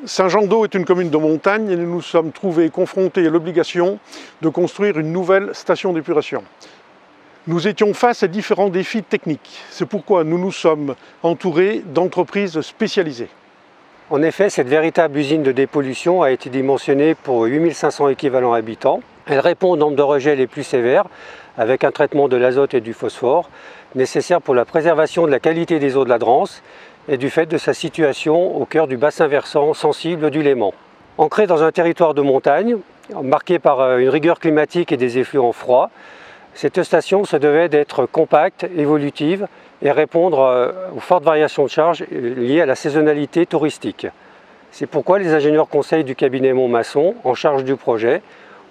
Saint-Jean-d'Eau est une commune de montagne et nous nous sommes trouvés confrontés à l'obligation de construire une nouvelle station d'épuration. Nous étions face à différents défis techniques. C'est pourquoi nous nous sommes entourés d'entreprises spécialisées. En effet, cette véritable usine de dépollution a été dimensionnée pour 8500 équivalents habitants. Elle répond au nombre de rejets les plus sévères, avec un traitement de l'azote et du phosphore, nécessaire pour la préservation de la qualité des eaux de la Drance et du fait de sa situation au cœur du bassin versant sensible du Léman. Ancrée dans un territoire de montagne, marqué par une rigueur climatique et des effluents froids, cette station se devait d'être compacte, évolutive et répondre aux fortes variations de charge liées à la saisonnalité touristique. C'est pourquoi les ingénieurs conseils du cabinet Montmasson, en charge du projet,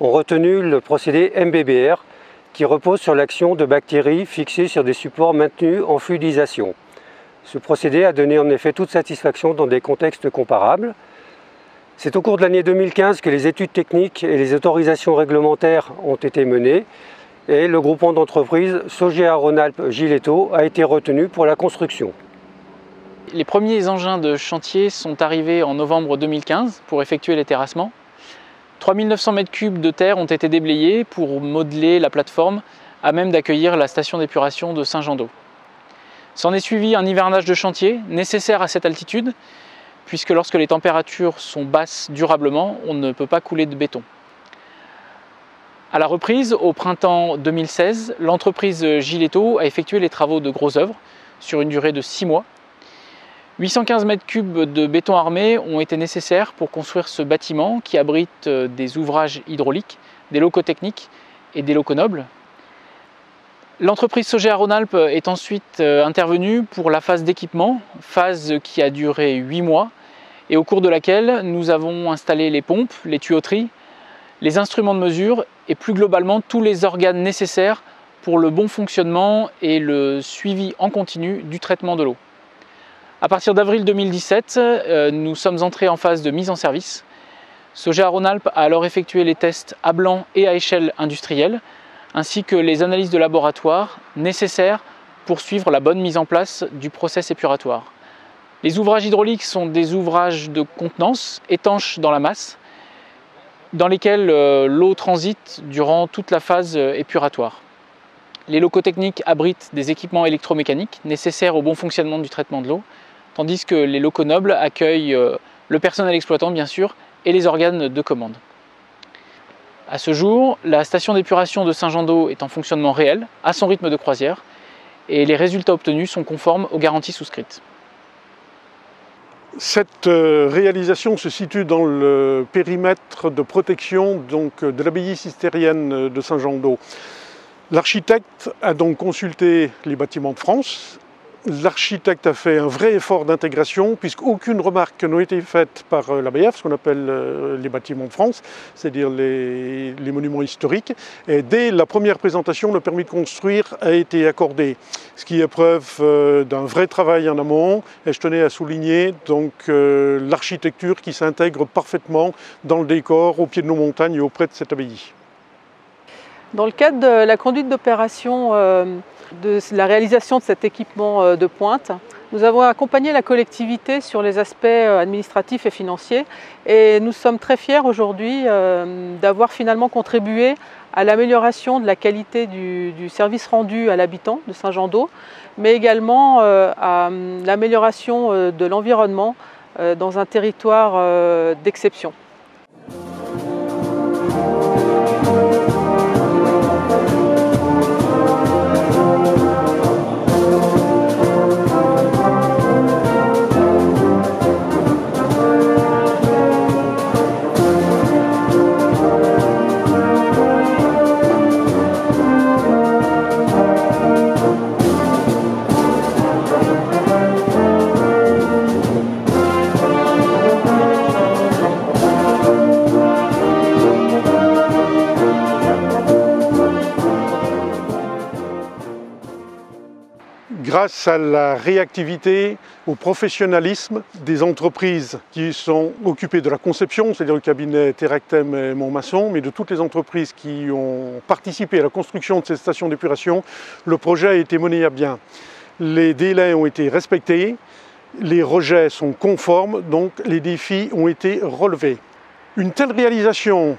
ont retenu le procédé MBBR qui repose sur l'action de bactéries fixées sur des supports maintenus en fluidisation. Ce procédé a donné en effet toute satisfaction dans des contextes comparables. C'est au cours de l'année 2015 que les études techniques et les autorisations réglementaires ont été menées et le groupement d'entreprises Sogea Rhône-Alpes Giletto a été retenu pour la construction. Les premiers engins de chantier sont arrivés en novembre 2015 pour effectuer les terrassements. 3900 m3 de terre ont été déblayés pour modeler la plateforme à même d'accueillir la station d'épuration de Saint-Jean-d'Eau. S'en est suivi un hivernage de chantier nécessaire à cette altitude, puisque lorsque les températures sont basses durablement, on ne peut pas couler de béton. À la reprise, au printemps 2016, l'entreprise Giletto a effectué les travaux de gros œuvres sur une durée de 6 mois. 815 m3 de béton armé ont été nécessaires pour construire ce bâtiment qui abrite des ouvrages hydrauliques, des locaux techniques et des locaux nobles. L'entreprise Sogea Rhône-Alpes est ensuite intervenue pour la phase d'équipement, phase qui a duré 8 mois et au cours de laquelle nous avons installé les pompes, les tuyauteries, les instruments de mesure et plus globalement tous les organes nécessaires pour le bon fonctionnement et le suivi en continu du traitement de l'eau. À partir d'avril 2017, nous sommes entrés en phase de mise en service. Sogea Rhône-Alpes a alors effectué les tests à blanc et à échelle industrielle, ainsi que les analyses de laboratoire nécessaires pour suivre la bonne mise en place du process épuratoire. Les ouvrages hydrauliques sont des ouvrages de contenance étanches dans la masse, dans lesquels l'eau transite durant toute la phase épuratoire. Les locaux techniques abritent des équipements électromécaniques nécessaires au bon fonctionnement du traitement de l'eau, tandis que les locaux nobles accueillent le personnel exploitant bien sûr et les organes de commande. À ce jour, la station d'épuration de Saint-Jean-d'Eau est en fonctionnement réel, à son rythme de croisière, et les résultats obtenus sont conformes aux garanties souscrites. Cette réalisation se situe dans le périmètre de protection de l'abbaye cistérienne de Saint-Jean-d'Eau. L'architecte a donc consulté les bâtiments de France. L'architecte a fait un vrai effort d'intégration puisqu'aucune remarque n'a été faite par l'ABF, ce qu'on appelle les bâtiments de France, c'est-à-dire les monuments historiques. Et dès la première présentation, le permis de construire a été accordé, ce qui est preuve d'un vrai travail en amont. Et je tenais à souligner donc l'architecture qui s'intègre parfaitement dans le décor au pied de nos montagnes et auprès de cette abbaye. Dans le cadre de la conduite d'opération de la réalisation de cet équipement de pointe, nous avons accompagné la collectivité sur les aspects administratifs et financiers et nous sommes très fiers aujourd'hui d'avoir finalement contribué à l'amélioration de la qualité du service rendu à l'habitant de Saint-Jean-d'Eau, mais également à l'amélioration de l'environnement dans un territoire d'exception. Grâce à la réactivité, au professionnalisme des entreprises qui sont occupées de la conception, c'est-à-dire le cabinet Teractem et Montmasson, mais de toutes les entreprises qui ont participé à la construction de ces stations d'épuration, le projet a été mené à bien. Les délais ont été respectés, Les rejets sont conformes, donc les défis ont été relevés. Une telle réalisation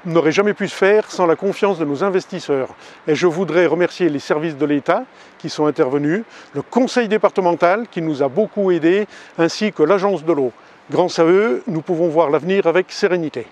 n'aurait jamais pu se faire sans la confiance de nos investisseurs. Et je voudrais remercier les services de l'État qui sont intervenus, le conseil départemental qui nous a beaucoup aidés, ainsi que l'agence de l'eau. Grâce à eux, nous pouvons voir l'avenir avec sérénité.